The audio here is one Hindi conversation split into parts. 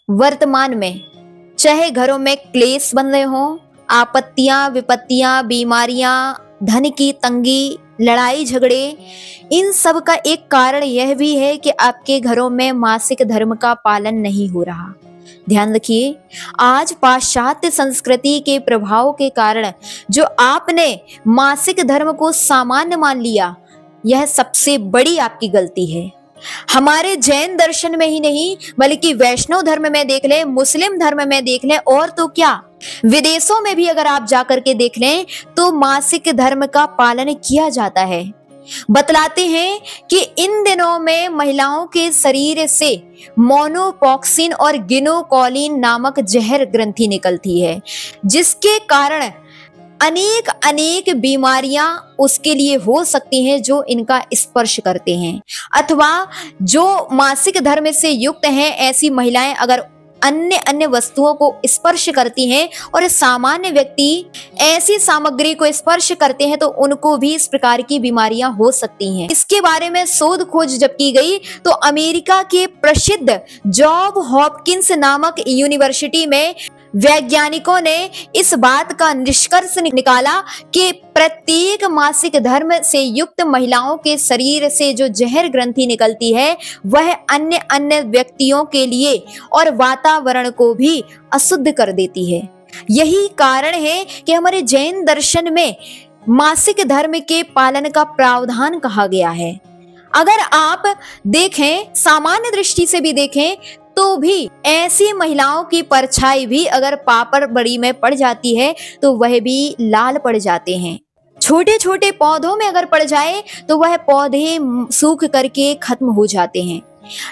वर्तमान में चाहे घरों में क्लेश बन रहे हों, आपत्तियां, विपत्तियां, बीमारियां, धन की तंगी, लड़ाई झगड़े, इन सब का एक कारण यह भी है कि आपके घरों में मासिक धर्म का पालन नहीं हो रहा। ध्यान रखिए, आज पाश्चात्य संस्कृति के प्रभाव के कारण जो आपने मासिक धर्म को सामान्य मान लिया, यह सबसे बड़ी आपकी गलती है। हमारे जैन दर्शन में ही नहीं बल्कि वैष्णव धर्म में देख लें, मुस्लिम धर्म में देख लें, और तो क्या विदेशों में भी अगर आप जाकर के देख लें तो मासिक धर्म का पालन किया जाता है। बतलाते हैं कि इन दिनों में महिलाओं के शरीर से मोनोपॉक्सिन और गिनोकोलिन नामक जहर ग्रंथि निकलती है, जिसके कारण अनेक बीमारियां उसके लिए हो सकती हैं जो इनका स्पर्श करते हैं, अथवा जो मासिक धर्म से युक्त हैं ऐसी महिलाएं अगर अन्य वस्तुओं को स्पर्श करती हैं और सामान्य व्यक्ति ऐसी सामग्री को स्पर्श करते हैं तो उनको भी इस प्रकार की बीमारियां हो सकती हैं। इसके बारे में शोध खोज जब की गई तो अमेरिका के प्रसिद्ध जॉब हॉपकिंस नामक यूनिवर्सिटी में वैज्ञानिकों ने इस बात का निष्कर्ष निकाला कि प्रत्येक मासिक धर्म से युक्त महिलाओं के शरीर से जो जहर ग्रंथि निकलती है वह अन्य व्यक्तियों के लिए और वातावरण को भी अशुद्ध कर देती है। यही कारण है कि हमारे जैन दर्शन में मासिक धर्म के पालन का प्रावधान कहा गया है। अगर आप देखें, सामान्य दृष्टि से भी देखें तो भी ऐसी महिलाओं की परछाई भी अगर पापड़ बड़ी में पड़ जाती है तो वह भी लाल पड़ जाते हैं। छोटे छोटे पौधों में अगर पड़ जाए तो वह पौधे सूख करके खत्म हो जाते हैं।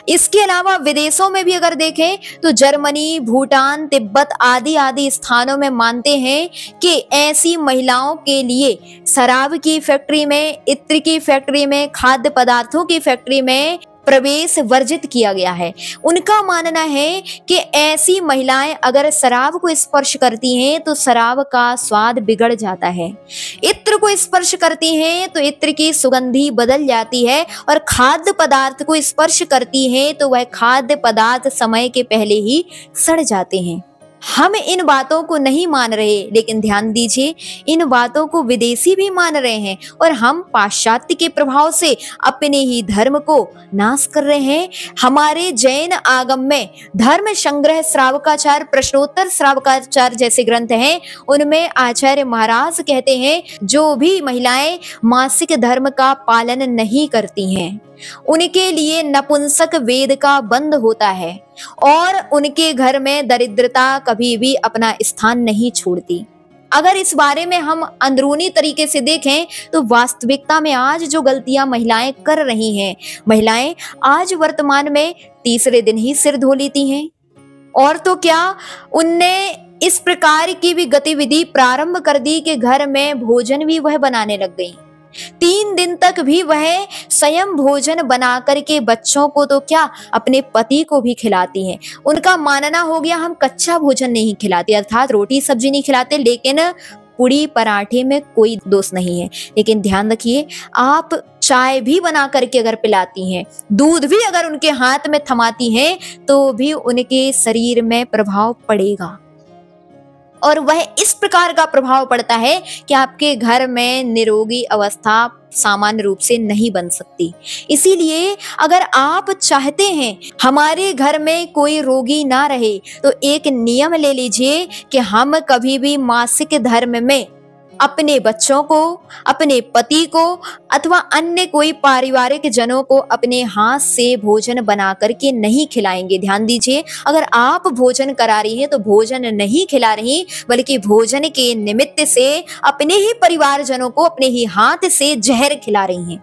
इसके अलावा विदेशों में भी अगर देखें तो जर्मनी, भूटान, तिब्बत आदि स्थानों में मानते हैं कि ऐसी महिलाओं के लिए शराब की फैक्ट्री में, इत्र की फैक्ट्री में, खाद्य पदार्थों की फैक्ट्री में प्रवेश वर्जित किया गया है। उनका मानना है कि ऐसी महिलाएं अगर शराब को स्पर्श करती हैं तो शराब का स्वाद बिगड़ जाता है, इत्र को स्पर्श करती हैं तो इत्र की सुगंधी बदल जाती है, और खाद्य पदार्थ को स्पर्श करती हैं तो वह खाद्य पदार्थ समय के पहले ही सड़ जाते हैं। हम इन बातों को नहीं मान रहे, लेकिन ध्यान दीजिए इन बातों को विदेशी भी मान रहे हैं और हम पाश्चात्य के प्रभाव से अपने ही धर्म को नाश कर रहे हैं। हमारे जैन आगम में धर्म संग्रह श्रावकाचार, प्रश्नोत्तर श्रावकाचार जैसे ग्रंथ हैं, उनमें आचार्य महाराज कहते हैं जो भी महिलाएं मासिक धर्म का पालन नहीं करती हैं उनके लिए नपुंसक वेद का बंद होता है और उनके घर में दरिद्रता कभी भी अपना स्थान नहीं छोड़ती। अगर इस बारे में हम अंदरूनी तरीके से देखें तो वास्तविकता में आज जो गलतियां महिलाएं कर रही हैं, महिलाएं आज वर्तमान में तीसरे दिन ही सिर धो लेती हैं, और तो क्या उनने इस प्रकार की भी गतिविधि प्रारंभ कर दी कि घर में भोजन भी वह बनाने लग गई। 3 दिन तक भी वह स्वयं भोजन बना करके बच्चों को तो क्या अपने पति को भी खिलाती हैं। उनका मानना हो गया हम कच्चा भोजन नहीं खिलाते, अर्थात रोटी सब्जी नहीं खिलाते, लेकिन पूड़ी पराठे में कोई दोष नहीं है। लेकिन ध्यान रखिए, आप चाय भी बना करके अगर पिलाती हैं, दूध भी अगर उनके हाथ में थमाती हैं तो भी उनके शरीर में प्रभाव पड़ेगा, और वह इस प्रकार का प्रभाव पड़ता है कि आपके घर में निरोगी अवस्था सामान्य रूप से नहीं बन सकती। इसीलिए अगर आप चाहते हैं हमारे घर में कोई रोगी ना रहे तो एक नियम ले लीजिए कि हम कभी भी मासिक धर्म में अपने बच्चों को, अपने पति को अथवा अन्य कोई पारिवारिक जनों को अपने हाथ से भोजन बना करके नहीं खिलाएंगे। ध्यान दीजिए, अगर आप भोजन करा रही हैं तो भोजन नहीं खिला रही बल्कि भोजन के निमित्त से अपने ही परिवारजनों को अपने ही हाथ से जहर खिला रही हैं।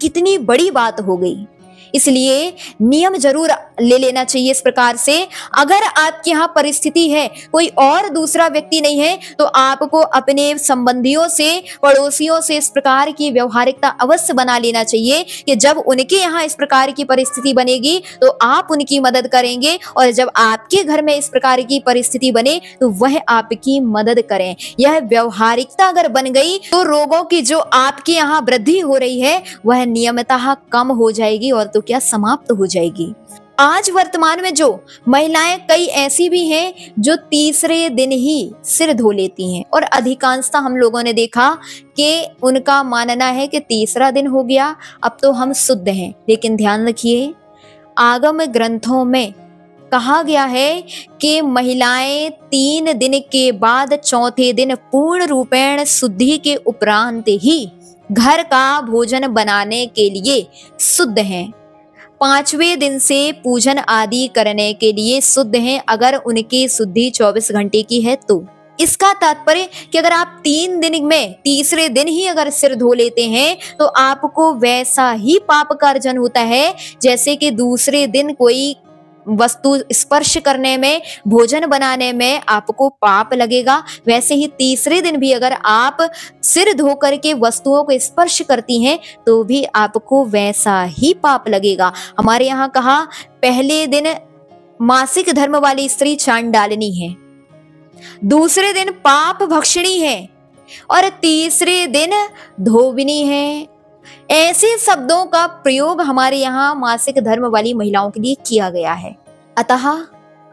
कितनी बड़ी बात हो गई। इसलिए नियम जरूर ले लेना चाहिए इस प्रकार से। अगर आपके यहाँ परिस्थिति है, कोई और दूसरा व्यक्ति नहीं है, तो आपको अपने संबंधियों से, पड़ोसियों से इस प्रकार की व्यवहारिकता अवश्य बना लेना चाहिए कि जब उनके यहाँ इस प्रकार की परिस्थिति बनेगी तो आप उनकी मदद करेंगे, और जब आपके घर में इस प्रकार की परिस्थिति बने तो वह आपकी मदद करें। यह व्यवहारिकता अगर बन गई तो रोगों की जो आपके यहाँ वृद्धि हो रही है वह नियमितः कम हो जाएगी, और तो क्या समाप्त हो जाएगी। आज वर्तमान में जो महिलाएं कई ऐसी भी हैं जो तीसरे दिन ही सिर धो लेती हैं, और अधिकांशतः हम लोगों ने देखा कि उनका मानना है कि तीसरा दिन हो गया अब तो हम शुद्ध हैं। लेकिन ध्यान रखिए, आगम ग्रंथों में कहा गया है कि महिलाएं 3 दिन के बाद चौथे दिन पूर्ण रूपेण शुद्धि के उपरांत ही घर का भोजन बनाने के लिए शुद्ध हैं। 5वें दिन से पूजन आदि करने के लिए शुद्ध हैं, अगर उनकी शुद्धि 24 घंटे की है तो। इसका तात्पर्य कि अगर आप 3 दिन में तीसरे दिन ही अगर सिर धो लेते हैं तो आपको वैसा ही पाप का अर्जन होता है जैसे कि दूसरे दिन कोई वस्तु स्पर्श करने में, भोजन बनाने में आपको पाप लगेगा, वैसे ही तीसरे दिन भी अगर आप सिर धो करके वस्तुओं को स्पर्श करती हैं तो भी आपको वैसा ही पाप लगेगा। हमारे यहाँ कहा पहले दिन मासिक धर्म वाली स्त्री चांडालनी है, दूसरे दिन पाप भक्षणी है और तीसरे दिन धोबिनी है। ऐसे शब्दों का प्रयोग हमारे यहाँ मासिक धर्म वाली महिलाओं के लिए किया गया है। अतः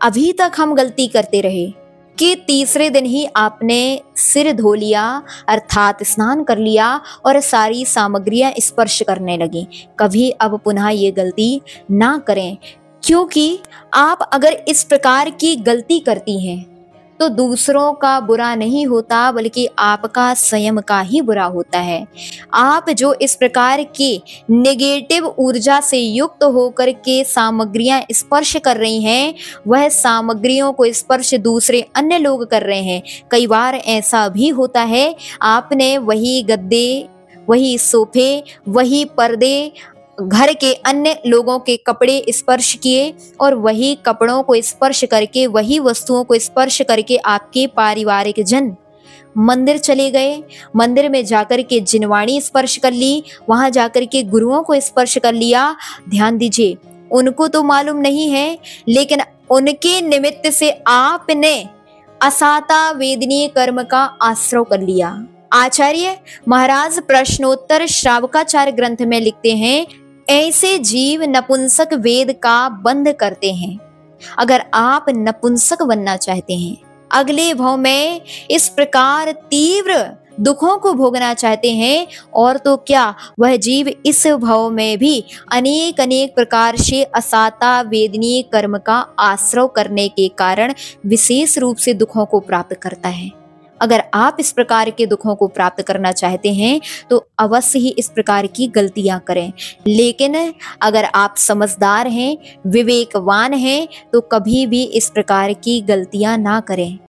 अभी तक हम गलती करते रहे कि तीसरे दिन ही आपने सिर धो लिया अर्थात स्नान कर लिया और सारी सामग्रियां स्पर्श करने लगी। कभी अब पुनः ये गलती ना करें, क्योंकि आप अगर इस प्रकार की गलती करती हैं तो दूसरों का बुरा नहीं होता बल्कि आपका स्वयं का ही बुरा होता है। आप जो इस प्रकार की नेगेटिव ऊर्जा से युक्त होकर के सामग्रियां स्पर्श कर रही हैं, वह सामग्रियों को स्पर्श दूसरे अन्य लोग कर रहे हैं। कई बार ऐसा भी होता है, आपने वही गद्दे, वही सोफे, वही पर्दे, घर के अन्य लोगों के कपड़े स्पर्श किए और वही कपड़ों को स्पर्श करके, वही वस्तुओं को स्पर्श करके आपके पारिवारिक जन मंदिर चले गए, मंदिर में जाकर के जिनवाणी स्पर्श कर ली, वहां जाकर के गुरुओं को स्पर्श कर लिया। ध्यान दीजिए, उनको तो मालूम नहीं है, लेकिन उनके निमित्त से आपने असाता वेदनीय कर्म का आश्रय कर लिया। आचार्य महाराज प्रश्नोत्तर श्रावकाचार्य ग्रंथ में लिखते हैं, ऐसे जीव नपुंसक वेद का बंद करते हैं। अगर आप नपुंसक बनना चाहते हैं, अगले भव में इस प्रकार तीव्र दुखों को भोगना चाहते हैं, और तो क्या वह जीव इस भव में भी अनेक अनेक प्रकार से असाता वेदनीय कर्म का आश्रय करने के कारण विशेष रूप से दुखों को प्राप्त करता है। अगर आप इस प्रकार के दुखों को प्राप्त करना चाहते हैं तो अवश्य ही इस प्रकार की गलतियां करें। लेकिन अगर आप समझदार हैं, विवेकवान हैं, तो कभी भी इस प्रकार की गलतियां ना करें।